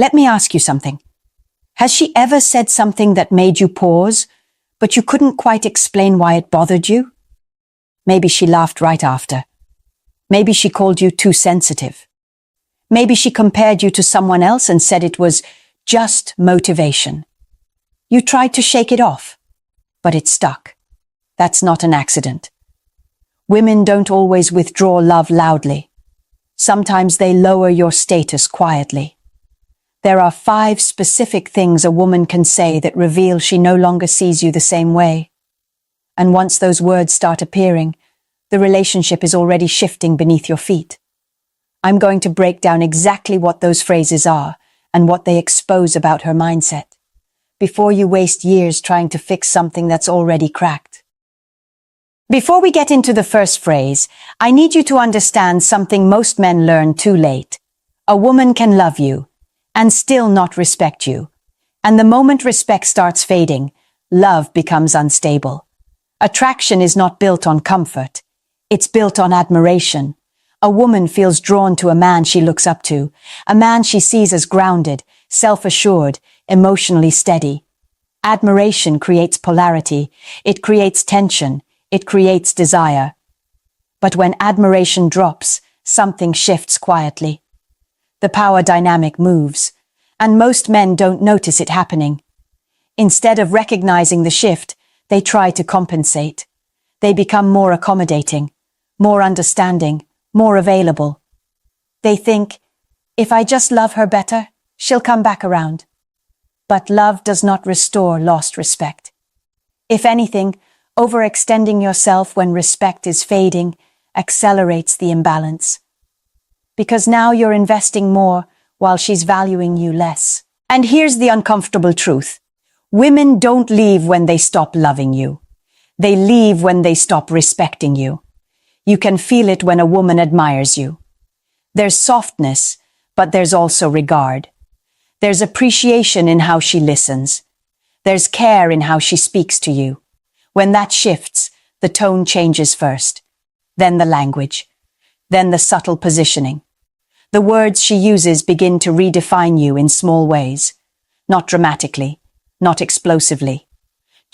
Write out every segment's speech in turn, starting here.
Let me ask you something. Has she ever said something that made you pause, but you couldn't quite explain why it bothered you? Maybe she laughed right after. Maybe she called you too sensitive. Maybe she compared you to someone else and said it was just motivation. You tried to shake it off, but it stuck. That's not an accident. Women don't always withdraw love loudly. Sometimes they lower your status quietly. There are 5 specific things a woman can say that reveal she no longer sees you the same way. And once those words start appearing, the relationship is already shifting beneath your feet. I'm going to break down exactly what those phrases are and what they expose about her mindset, before you waste years trying to fix something that's already cracked. Before we get into the first phrase, I need you to understand something most men learn too late. A woman can love you and still not respect you. And the moment respect starts fading, love becomes unstable. Attraction is not built on comfort. It's built on admiration. A woman feels drawn to a man she looks up to, a man she sees as grounded, self-assured, emotionally steady. Admiration creates polarity. It creates tension. It creates desire. But when admiration drops, something shifts quietly. The power dynamic moves, and most men don't notice it happening. Instead of recognizing the shift, they try to compensate. They become more accommodating, more understanding, more available. They think, if I just love her better, she'll come back around. But love does not restore lost respect. If anything, overextending yourself when respect is fading accelerates the imbalance. Because now you're investing more while she's valuing you less. And here's the uncomfortable truth. Women don't leave when they stop loving you. They leave when they stop respecting you. You can feel it when a woman admires you. There's softness, but there's also regard. There's appreciation in how she listens. There's care in how she speaks to you. When that shifts, the tone changes first, then the language, then the subtle positioning. The words she uses begin to redefine you in small ways, not dramatically, not explosively,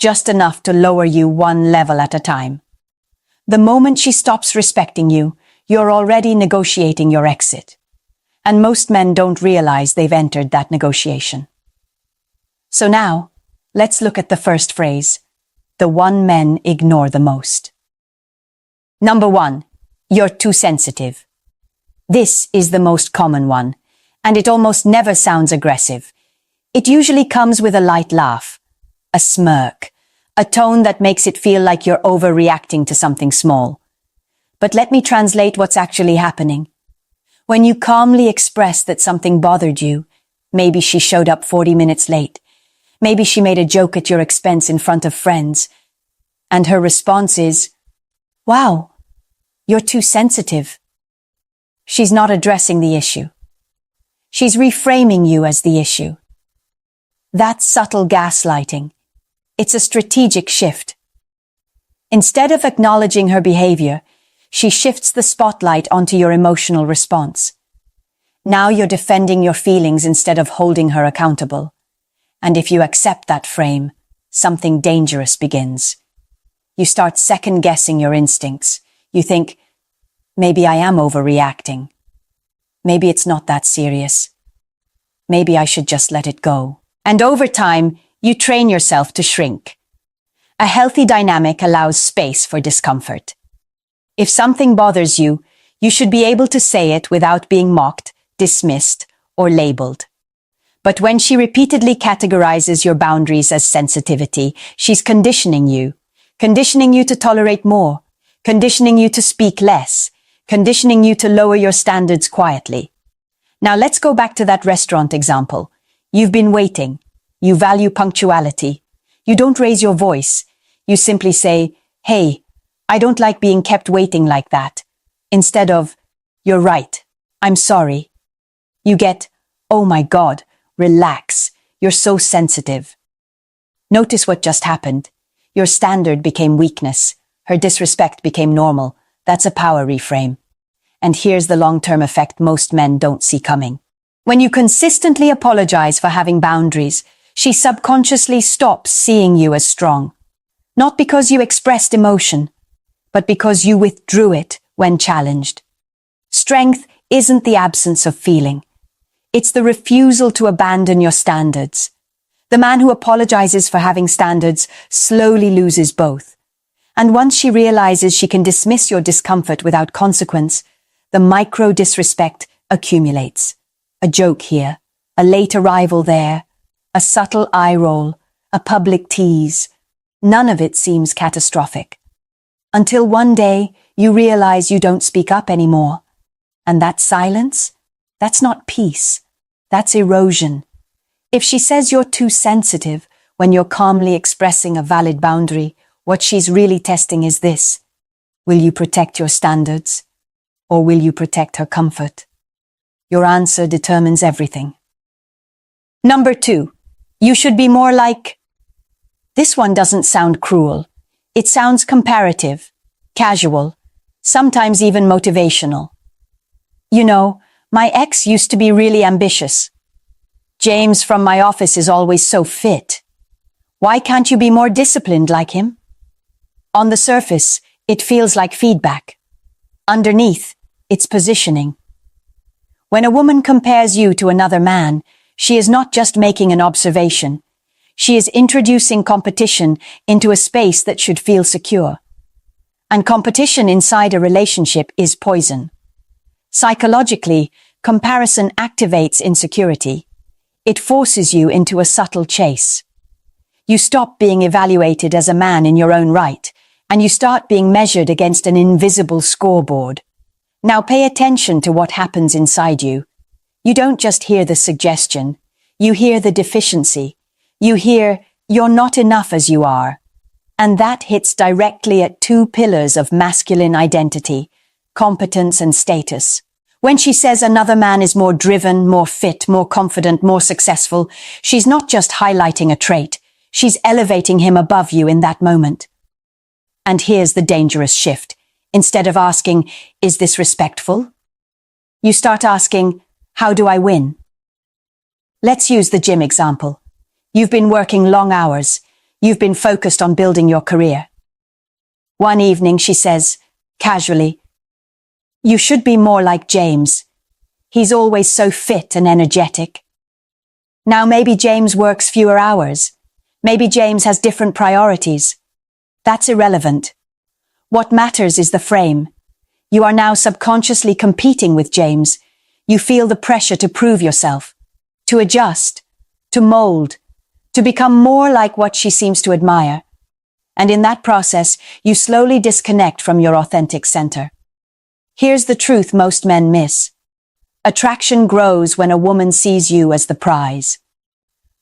just enough to lower you one level at a time. The moment she stops respecting you, you're already negotiating your exit. And most men don't realize they've entered that negotiation. So now, let's look at the first phrase, the one men ignore the most. Number 1, you're too sensitive. This is the most common one, and it almost never sounds aggressive. It usually comes with a light laugh, a smirk, a tone that makes it feel like you're overreacting to something small. But let me translate what's actually happening. When you calmly express that something bothered you, maybe she showed up 40 minutes late, maybe she made a joke at your expense in front of friends, and her response is, "Wow, you're too sensitive." She's not addressing the issue. She's reframing you as the issue. That's subtle gaslighting. It's a strategic shift. Instead of acknowledging her behavior, she shifts the spotlight onto your emotional response. Now you're defending your feelings instead of holding her accountable. And if you accept that frame, something dangerous begins. You start second-guessing your instincts. You think, maybe I am overreacting. Maybe it's not that serious. Maybe I should just let it go. And over time, you train yourself to shrink. A healthy dynamic allows space for discomfort. If something bothers you, you should be able to say it without being mocked, dismissed, or labeled. But when she repeatedly categorizes your boundaries as sensitivity, she's conditioning you to tolerate more, conditioning you to speak less, conditioning you to lower your standards quietly. Now let's go back to that restaurant example. You've been waiting. You value punctuality. You don't raise your voice. You simply say, "Hey, I don't like being kept waiting like that." Instead of, "You're right. I'm sorry." You get, "Oh my God, relax. You're so sensitive." Notice what just happened. Your standard became weakness. Her disrespect became normal. That's a power reframe. And here's the long-term effect most men don't see coming. When you consistently apologize for having boundaries, she subconsciously stops seeing you as strong. Not because you expressed emotion, but because you withdrew it when challenged. Strength isn't the absence of feeling. It's the refusal to abandon your standards. The man who apologizes for having standards slowly loses both. And once she realizes she can dismiss your discomfort without consequence, the micro-disrespect accumulates. A joke here, a late arrival there, a subtle eye roll, a public tease. None of it seems catastrophic. Until one day you realize you don't speak up anymore. And that silence? That's not peace. That's erosion. If she says you're too sensitive when you're calmly expressing a valid boundary, what she's really testing is this. Will you protect your standards? Or will you protect her comfort? Your answer determines everything. Number 2, you should be more like... This one doesn't sound cruel. It sounds comparative, casual, sometimes even motivational. You know, my ex used to be really ambitious. James from my office is always so fit. Why can't you be more disciplined like him? On the surface, it feels like feedback. Underneath, it's positioning. When a woman compares you to another man, she is not just making an observation. She is introducing competition into a space that should feel secure. And competition inside a relationship is poison. Psychologically, comparison activates insecurity. It forces you into a subtle chase. You stop being evaluated as a man in your own right, and you start being measured against an invisible scoreboard. Now pay attention to what happens inside you. You don't just hear the suggestion, you hear the deficiency. You hear, you're not enough as you are. And that hits directly at 2 pillars of masculine identity, competence and status. When she says another man is more driven, more fit, more confident, more successful, she's not just highlighting a trait, she's elevating him above you in that moment. And here's the dangerous shift. Instead of asking, is this respectful? You start asking, how do I win? Let's use the gym example. You've been working long hours. You've been focused on building your career. One evening she says, casually, you should be more like James. He's always so fit and energetic. Now maybe James works fewer hours. Maybe James has different priorities. That's irrelevant. What matters is the frame. You are now subconsciously competing with James. You feel the pressure to prove yourself, to adjust, to mold, to become more like what she seems to admire. And in that process, you slowly disconnect from your authentic center. Here's the truth most men miss. Attraction grows when a woman sees you as the prize.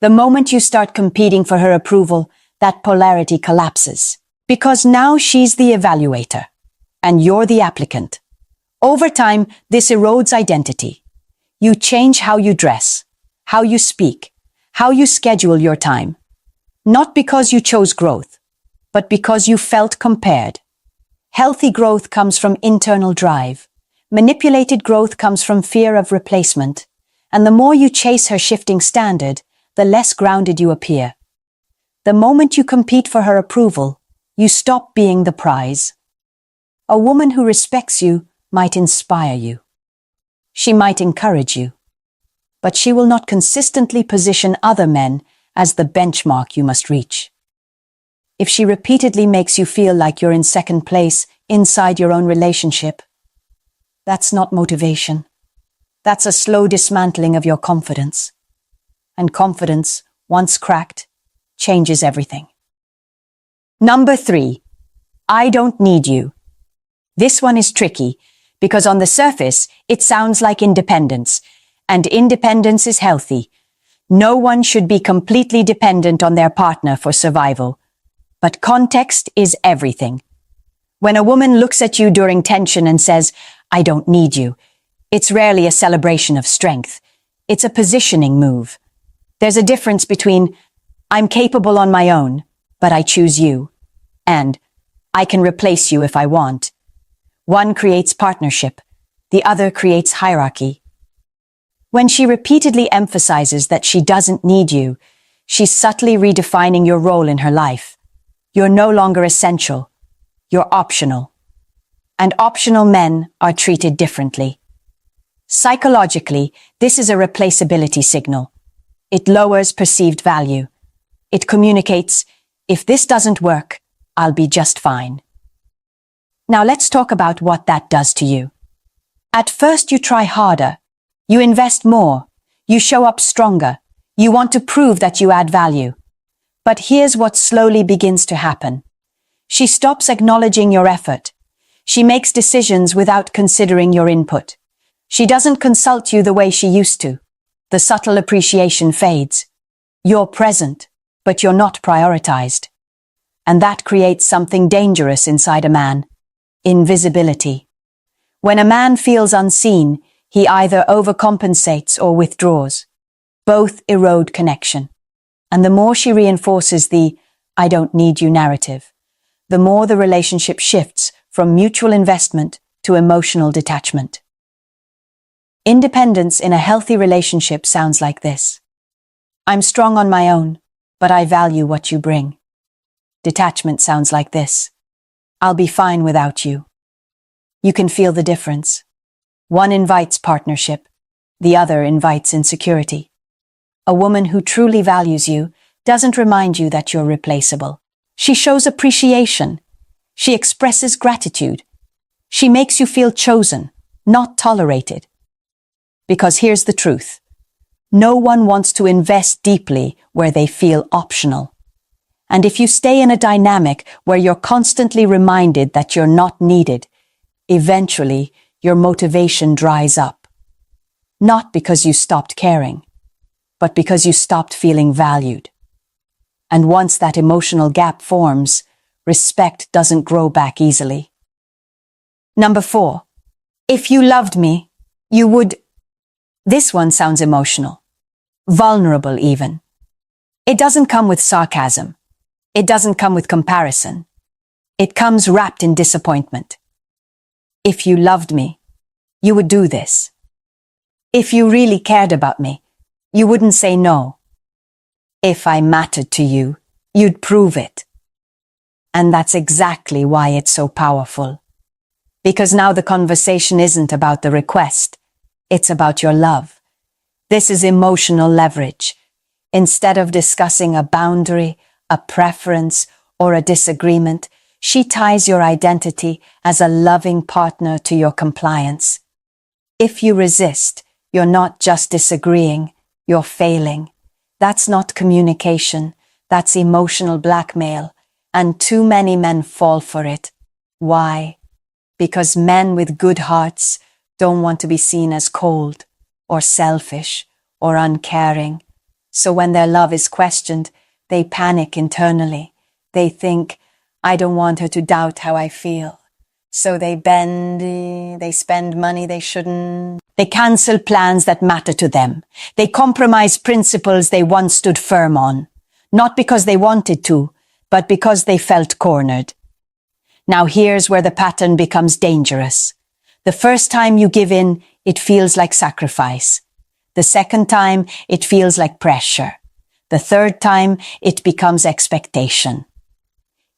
The moment you start competing for her approval, that polarity collapses. Because now she's the evaluator, and you're the applicant. Over time, this erodes identity. You change how you dress, how you speak, how you schedule your time. Not because you chose growth, but because you felt compared. Healthy growth comes from internal drive. Manipulated growth comes from fear of replacement. And the more you chase her shifting standard, the less grounded you appear. The moment you compete for her approval, you stop being the prize. A woman who respects you might inspire you. She might encourage you. But she will not consistently position other men as the benchmark you must reach. If she repeatedly makes you feel like you're in second place inside your own relationship, that's not motivation. That's a slow dismantling of your confidence. And confidence, once cracked, changes everything. Number 3, I don't need you. This one is tricky because on the surface, it sounds like independence, and independence is healthy. No one should be completely dependent on their partner for survival. But context is everything. When a woman looks at you during tension and says, I don't need you, it's rarely a celebration of strength. It's a positioning move. There's a difference between, I'm capable on my own, but I choose you, and I can replace you if I want. One creates partnership, the other creates hierarchy. When she repeatedly emphasizes that she doesn't need you, she's subtly redefining your role in her life. You're no longer essential. You're optional. And optional men are treated differently. Psychologically, this is a replaceability signal. It lowers perceived value. It communicates, if this doesn't work, I'll be just fine. Now let's talk about what that does to you. At first you try harder. You invest more. You show up stronger. You want to prove that you add value. But here's what slowly begins to happen. She stops acknowledging your effort. She makes decisions without considering your input. She doesn't consult you the way she used to. The subtle appreciation fades. You're present, but you're not prioritized. And that creates something dangerous inside a man. Invisibility. When a man feels unseen, he either overcompensates or withdraws. Both erode connection. And the more she reinforces the "I don't need you" narrative, the more the relationship shifts from mutual investment to emotional detachment. Independence in a healthy relationship sounds like this. I'm strong on my own, but I value what you bring. Detachment sounds like this. I'll be fine without you. You can feel the difference. One invites partnership, the other invites insecurity. A woman who truly values you doesn't remind you that you're replaceable. She shows appreciation. She expresses gratitude. She makes you feel chosen, not tolerated. Because here's the truth. No one wants to invest deeply where they feel optional. And if you stay in a dynamic where you're constantly reminded that you're not needed, eventually your motivation dries up. Not because you stopped caring, but because you stopped feeling valued. And once that emotional gap forms, respect doesn't grow back easily. Number 4. If you loved me, you would... This one sounds emotional. Vulnerable even. It doesn't come with sarcasm. It doesn't come with comparison. It comes wrapped in disappointment. If you loved me, you would do this. If you really cared about me, you wouldn't say no. If I mattered to you, you'd prove it. And that's exactly why it's so powerful. Because now the conversation isn't about the request, it's about your love. This is emotional leverage. Instead of discussing a boundary, a preference, or a disagreement, she ties your identity as a loving partner to your compliance. If you resist, you're not just disagreeing, you're failing. That's not communication, that's emotional blackmail, and too many men fall for it. Why? Because men with good hearts don't want to be seen as cold, or selfish, or uncaring. So when their love is questioned, they panic internally. They think, I don't want her to doubt how I feel. So they bend, they spend money they shouldn't. They cancel plans that matter to them. They compromise principles they once stood firm on. Not because they wanted to, but because they felt cornered. Now here's where the pattern becomes dangerous. The first time you give in, it feels like sacrifice. The second time, it feels like pressure. The third time, it becomes expectation.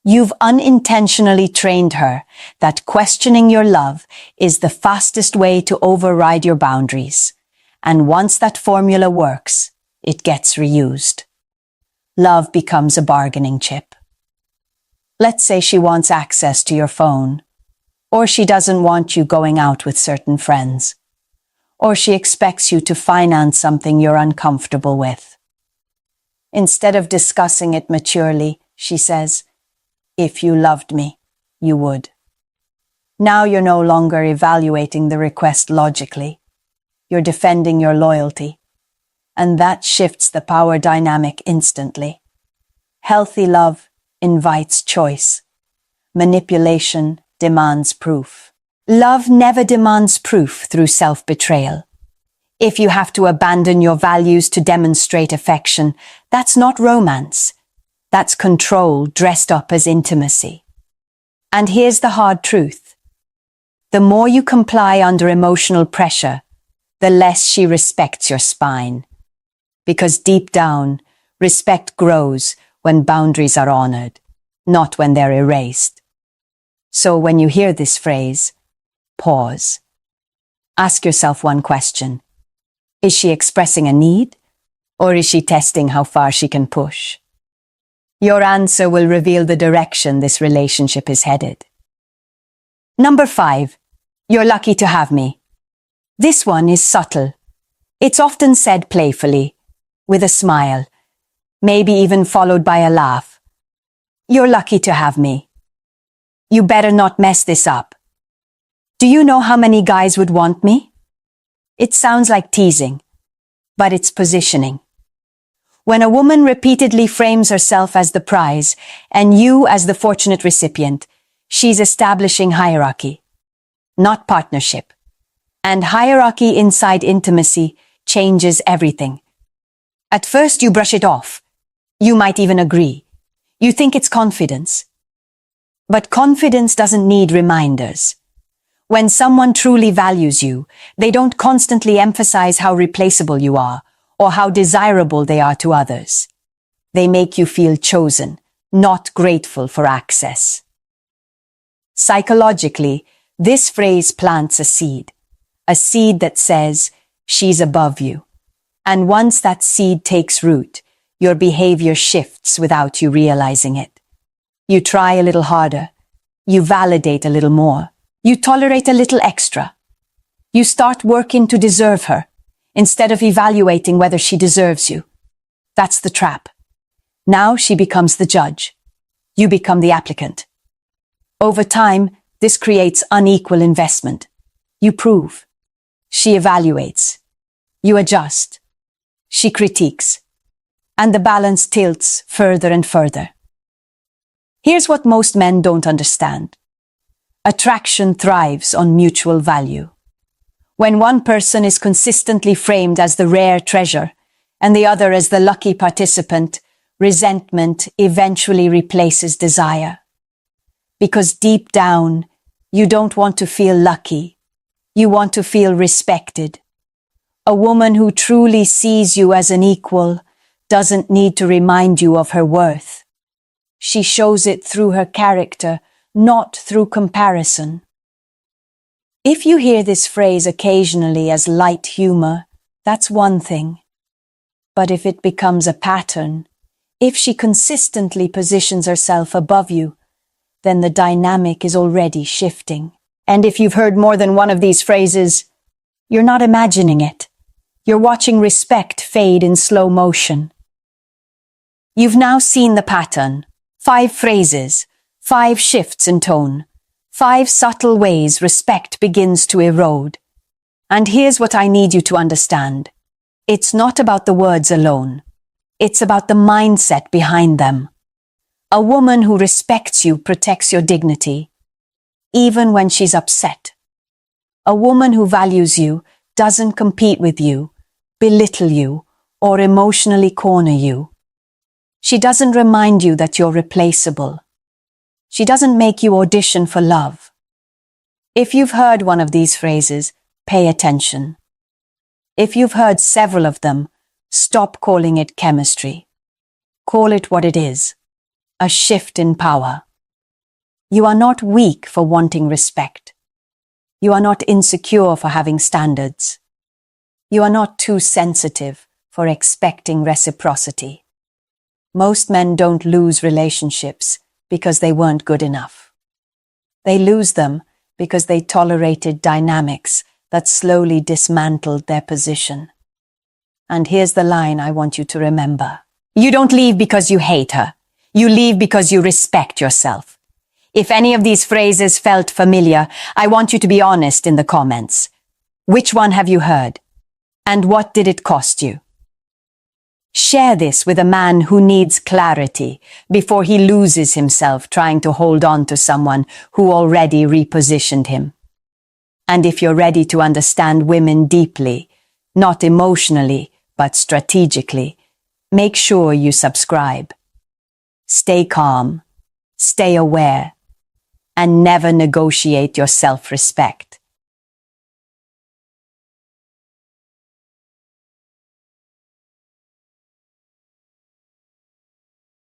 You've unintentionally trained her that questioning your love is the fastest way to override your boundaries. And once that formula works, it gets reused. Love becomes a bargaining chip. Let's say she wants access to your phone, or she doesn't want you going out with certain friends, or she expects you to finance something you're uncomfortable with. Instead of discussing it maturely, she says, if you loved me, you would. Now you're no longer evaluating the request logically. You're defending your loyalty. And that shifts the power dynamic instantly. Healthy love invites choice. Manipulation demands proof. Love never demands proof through self-betrayal. If you have to abandon your values to demonstrate affection, that's not romance. That's control dressed up as intimacy. And here's the hard truth. The more you comply under emotional pressure, the less she respects your spine. Because deep down, respect grows when boundaries are honored, not when they're erased. So when you hear this phrase, pause. Ask yourself one question. Is she expressing a need, or is she testing how far she can push? Your answer will reveal the direction this relationship is headed. Number 5. You're lucky to have me. This one is subtle. It's often said playfully, with a smile, maybe even followed by a laugh. You're lucky to have me. You better not mess this up. Do you know how many guys would want me? It sounds like teasing, but it's positioning. When a woman repeatedly frames herself as the prize and you as the fortunate recipient, she's establishing hierarchy, not partnership. And hierarchy inside intimacy changes everything. At first you brush it off. You might even agree. You think it's confidence. But confidence doesn't need reminders. When someone truly values you, they don't constantly emphasize how replaceable you are or how desirable they are to others. They make you feel chosen, not grateful for access. Psychologically, this phrase plants a seed that says, she's above you. And once that seed takes root, your behavior shifts without you realizing it. You try a little harder. You validate a little more. You tolerate a little extra. You start working to deserve her, instead of evaluating whether she deserves you. That's the trap. Now she becomes the judge. You become the applicant. Over time, this creates unequal investment. You prove. She evaluates. You adjust. She critiques. And the balance tilts further and further. Here's what most men don't understand. Attraction thrives on mutual value. When one person is consistently framed as the rare treasure and the other as the lucky participant, resentment eventually replaces desire. Because deep down, you don't want to feel lucky. You want to feel respected. A woman who truly sees you as an equal doesn't need to remind you of her worth. She shows it through her character, not through comparison. If you hear this phrase occasionally as light humor, that's one thing. But if it becomes a pattern, if she consistently positions herself above you, then the dynamic is already shifting. And if you've heard more than one of these phrases, you're not imagining it. You're watching respect fade in slow motion. You've now seen the pattern. 5 phrases, 5 shifts in tone, 5 subtle ways respect begins to erode. And here's what I need you to understand. It's not about the words alone. It's about the mindset behind them. A woman who respects you protects your dignity, even when she's upset. A woman who values you doesn't compete with you, belittle you, or emotionally corner you. She doesn't remind you that you're replaceable. She doesn't make you audition for love. If you've heard one of these phrases, pay attention. If you've heard several of them, stop calling it chemistry. Call it what it is, a shift in power. You are not weak for wanting respect. You are not insecure for having standards. You are not too sensitive for expecting reciprocity. Most men don't lose relationships because they weren't good enough. They lose them because they tolerated dynamics that slowly dismantled their position. And here's the line I want you to remember. You don't leave because you hate her. You leave because you respect yourself. If any of these phrases felt familiar, I want you to be honest in the comments. Which one have you heard? And what did it cost you? Share this with a man who needs clarity before he loses himself trying to hold on to someone who already repositioned him. And if you're ready to understand women deeply, not emotionally, but strategically, make sure you subscribe. Stay calm, stay aware, and never negotiate your self-respect.